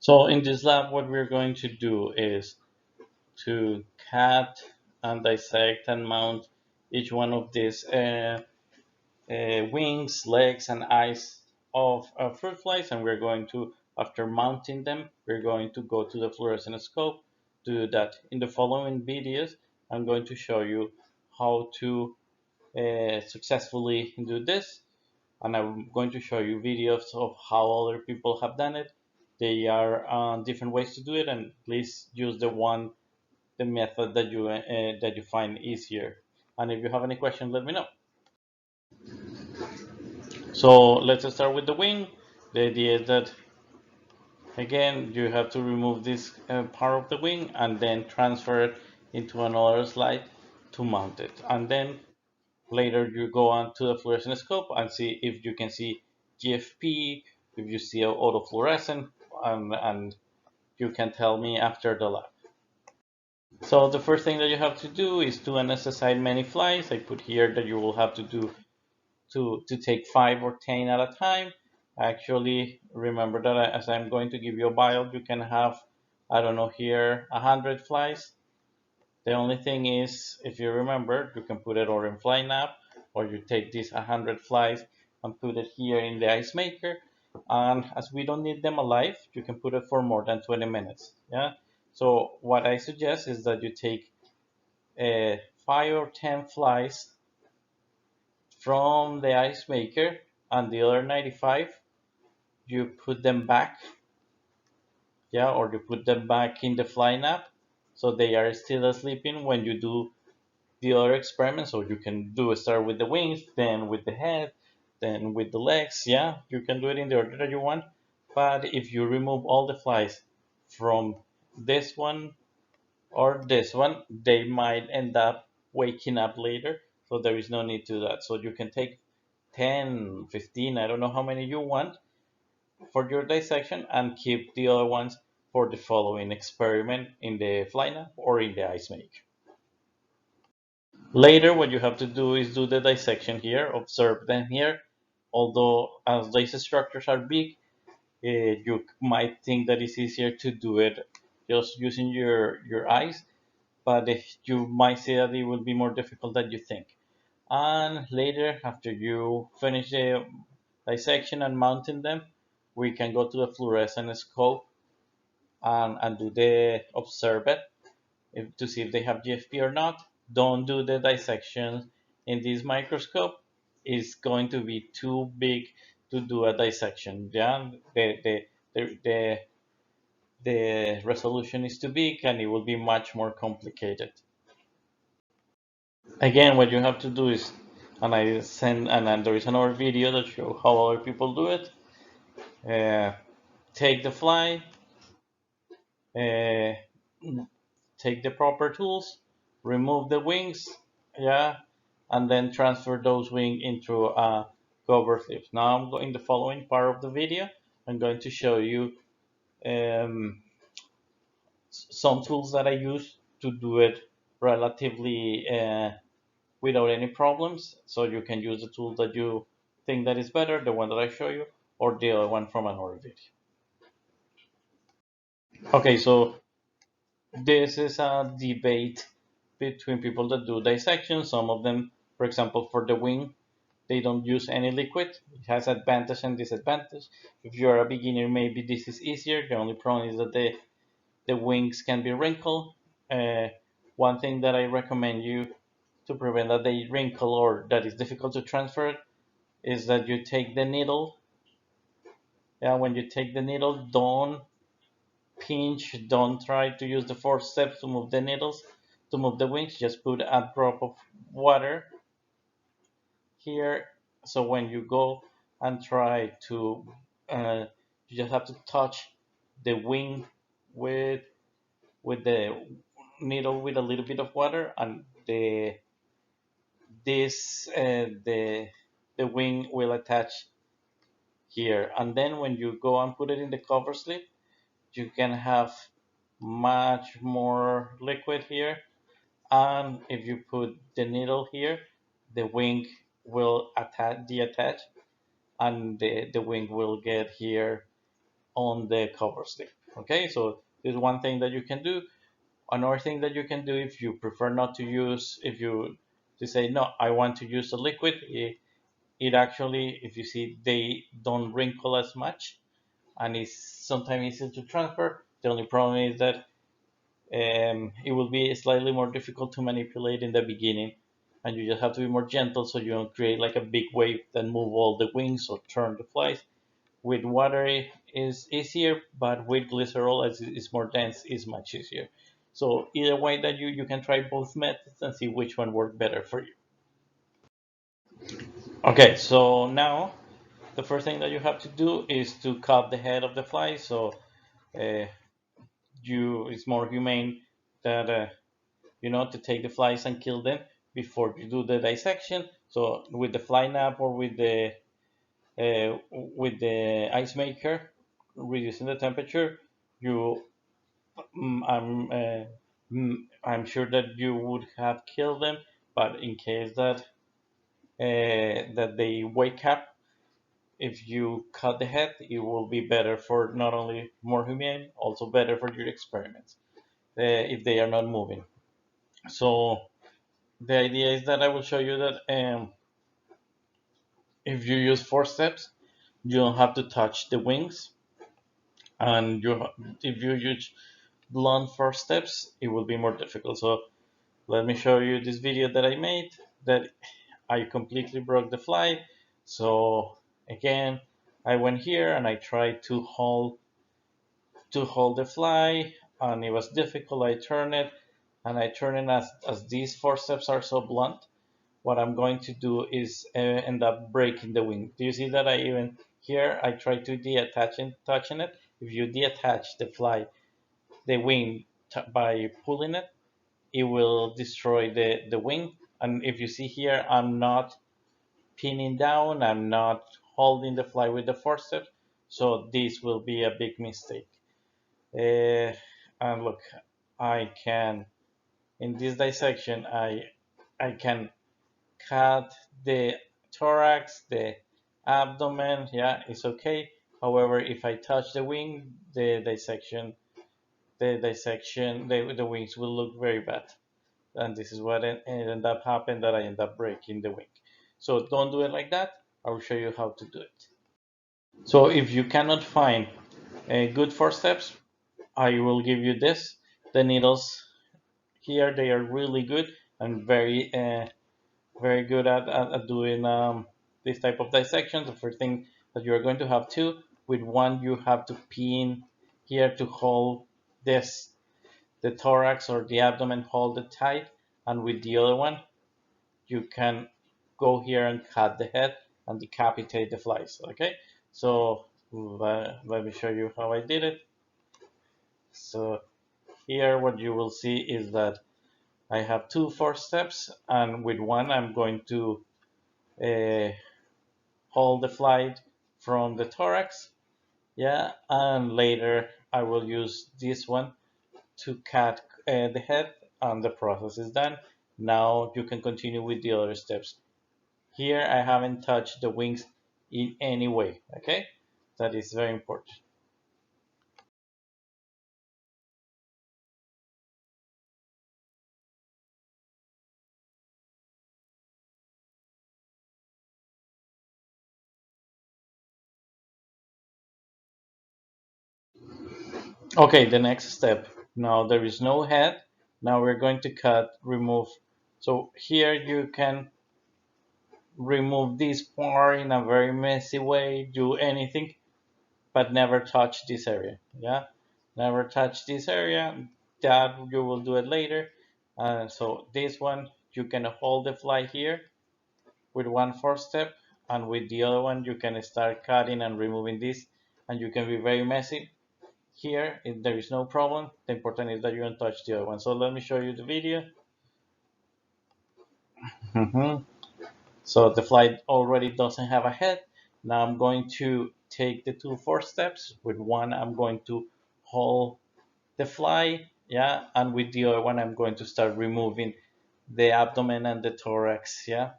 So in this lab, what we're going to do is to cut and dissect and mount each one of these wings, legs, and eyes of fruit flies, and we're going to, after mounting them, we're going to go to the fluorescent scope to do that. In the following videos, I'm going to show you how to successfully do this, and I'm going to show you videos of how other people have done it. They are different ways to do it, and please use the method that you find easier. And if you have any questions, let me know. So let's start with the wing. The idea is that again you have to remove this part of the wing and then transfer it into another slide to mount it. And then later you go on to the fluorescent scope and see if you can see GFP, if you see autofluorescent, and you can tell me after the lab. So the first thing that you have to do is to anesthetize many flies. I put here that you will have to do to take 5 or 10 at a time. Actually, remember that as I'm going to give you a vial, you can have, I don't know, here 100 flies. The only thing is, if you remember, you can put it or in fly nap, or you take these 100 flies and put it here in the ice maker. And as we don't need them alive, you can put it for more than 20 minutes. Yeah. So what I suggest is that you take 5 or 10 flies from the ice maker, and the other 95 you put them back, yeah, or you put them back in the fly nap, so they are still sleeping when you do the other experiments. So you can start with the wings, then with the head, then with the legs. Yeah, you can do it in the order that you want. But if you remove all the flies from this one or this one, they might end up waking up later. So there is no need to do that. So you can take 10, 15, I don't know how many you want for your dissection, and keep the other ones for the following experiment in the flyna or in the ice make. Later, what you have to do is do the dissection here, observe them here. Although as these structures are big, you might think that it's easier to do it just using your eyes, but you might see that it will be more difficult than you think. And later, after you finish the dissection and mounting them, we can go to the fluorescent scope and do the observe it to see if they have GFP or not. Don't do the dissection in this microscope. It's going to be too big to do a dissection. Yeah, the resolution is too big and it will be much more complicated. Again, what you have to do is, and I send, and then there is another video that show how other people do it. Uh, take the fly, uh, take the proper tools, remove the wings, yeah, and then transfer those wings into a cover slip. Now I'm going the following part of the video. I'm going to show you um, some tools that I use to do it relatively without any problems. So you can use the tool that you think that is better, the one that I show you, or the other one from another video. Okay, so this is a debate between people that do dissection. Some of them, for example, for the wing, they don't use any liquid. It has advantage and disadvantage. If you're a beginner, maybe this is easier. The only problem is that the wings can be wrinkled. Uh, One thing that I recommend you to prevent that they wrinkle or that is difficult to transfer is that you take the needle. Yeah, when you take the needle, don't pinch, don't try to use the forceps to move the needles, to move the wings. Just put a drop of water here. So when you go and try to, you just have to touch the wing with the needle with a little bit of water, and the wing will attach here. And then when you go and put it in the cover slip, you can have much more liquid here. And if you put the needle here, the wing will detach, and the wing will get here on the cover slip. Okay, so there's one thing that you can do. Another thing that you can do, if you prefer not to use, if you to say no, I want to use a liquid, it actually, if you see, they don't wrinkle as much, and it's sometimes easier to transfer. The only problem is that it will be slightly more difficult to manipulate in the beginning, and you just have to be more gentle so you don't create like a big wave that move all the wings or turn the flies. With water is easier, but with glycerol, as it's more dense, is much easier. So either way that you can try both methods and see which one works better for you. Okay, so now the first thing that you have to do is to cut the head of the fly. So uh, you it's more humane that to take the flies and kill them before you do the dissection. So with the fly nap or with the ice maker, reducing the temperature, you I'm sure that you would have killed them, but in case that they wake up, if you cut the head, it will be better for not only more humane, also better for your experiments if they are not moving. So the idea is that I will show you that if you use forceps, you don't have to touch the wings, and if you use blunt forceps, it will be more difficult. So let me show you this video that I made that I completely broke the fly. So again, I went here and I tried to hold the fly, and it was difficult. I turn it, and I turn it as these forceps are so blunt. What I'm going to do is end up breaking the wing. Do you see that I even here I try to detach and touching it? If you detach the wing by pulling it, it will destroy the wing. And if you see here, I'm not pinning down, I'm not holding the fly with the forceps, so this will be a big mistake. And look, I can in this dissection I can cut the thorax, the abdomen, yeah, it's okay. However, if I touch the wing, the wings will look very bad. And this is what it ended up happening, that I end up breaking the wing. So don't do it like that. I will show you how to do it. So if you cannot find good forceps, I will give you this. The needles here, they are really good and very good at doing this type of dissection. The first thing that you are going to have two. With one, you have to pin here to hold this, the thorax or the abdomen, hold it tight, and with the other one, you can go here and cut the head and decapitate the flies. Okay, so let me show you how I did it. So here, what you will see is that I have two forceps, and with one, I'm going to uh, hold the flight from the thorax, yeah, and later I will use this one to cut the head, and the process is done. Now you can continue with the other steps. Here I haven't touched the wings in any way, okay? That is very important. Okay, the next step. Now there is no head. Now we're going to remove. So here you can remove this part in a very messy way, do anything, but never touch this area. Yeah, never touch this area. That you will do it later. So this one, you can hold the fly here with one forcep, and with the other one you can start cutting and removing this, and you can be very messy. Here, if there is no problem, the important is that you don't touch the other one. So let me show you the video. So the fly already doesn't have a head. Now I'm going to take the two forceps. With one, I'm going to hold the fly, yeah, and with the other one, I'm going to start removing the abdomen and the thorax, yeah.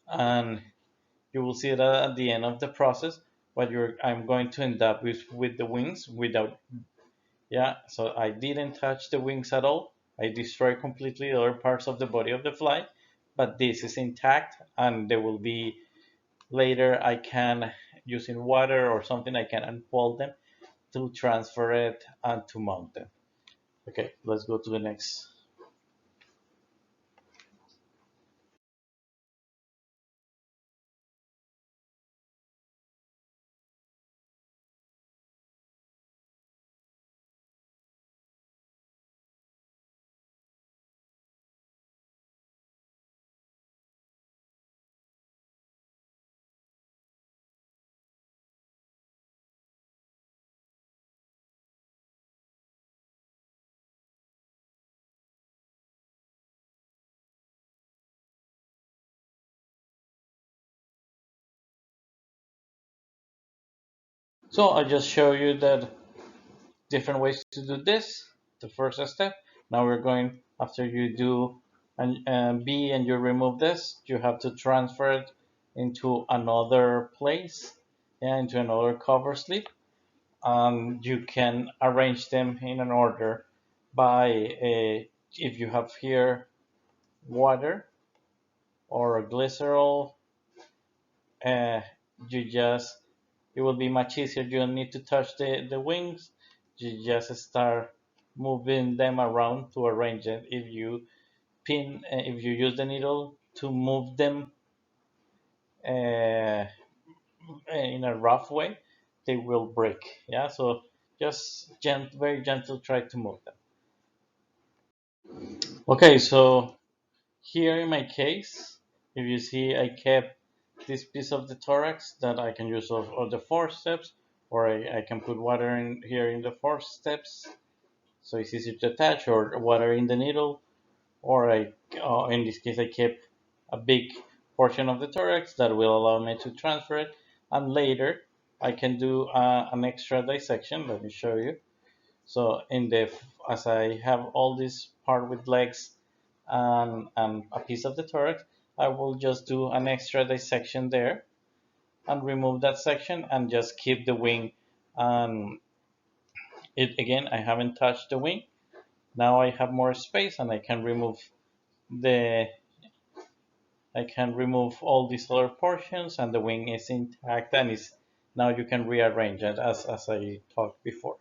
And you will see that at the end of the process, I'm going to end up with the wings without, yeah, so I didn't touch the wings at all. I destroyed completely the other parts of the body of the fly, but this is intact, and there will be later I can, using water or something, I can unfold them to transfer it and to mount them. Okay, let's go to the next. So I just show you that different ways to do this. The first step. Now we're going, after you do B and you remove this, you have to transfer it into another place, yeah, into another cover slip. You can arrange them in an order by if you have here water or glycerol, uh, you just, it will be much easier. You don't need to touch the wings. You just start moving them around to arrange it. If you use the needle to move them uh, in a rough way, they will break. Yeah, so just very gentle, try to move them. Okay, so here in my case, if you see, I kept this piece of the thorax that I can use of the forceps, or I can put water in here in the forceps, so it's easier to attach, or water in the needle, or in this case, I kept a big portion of the thorax that will allow me to transfer it, and later I can do an extra dissection. Let me show you. So as I have all this part with legs and a piece of the thorax, I will just do an extra dissection there and remove that section and just keep the wing. And it again, I haven't touched the wing. Now I have more space and the I can remove all these other portions, and the wing is intact, and is now you can rearrange it as I talked before.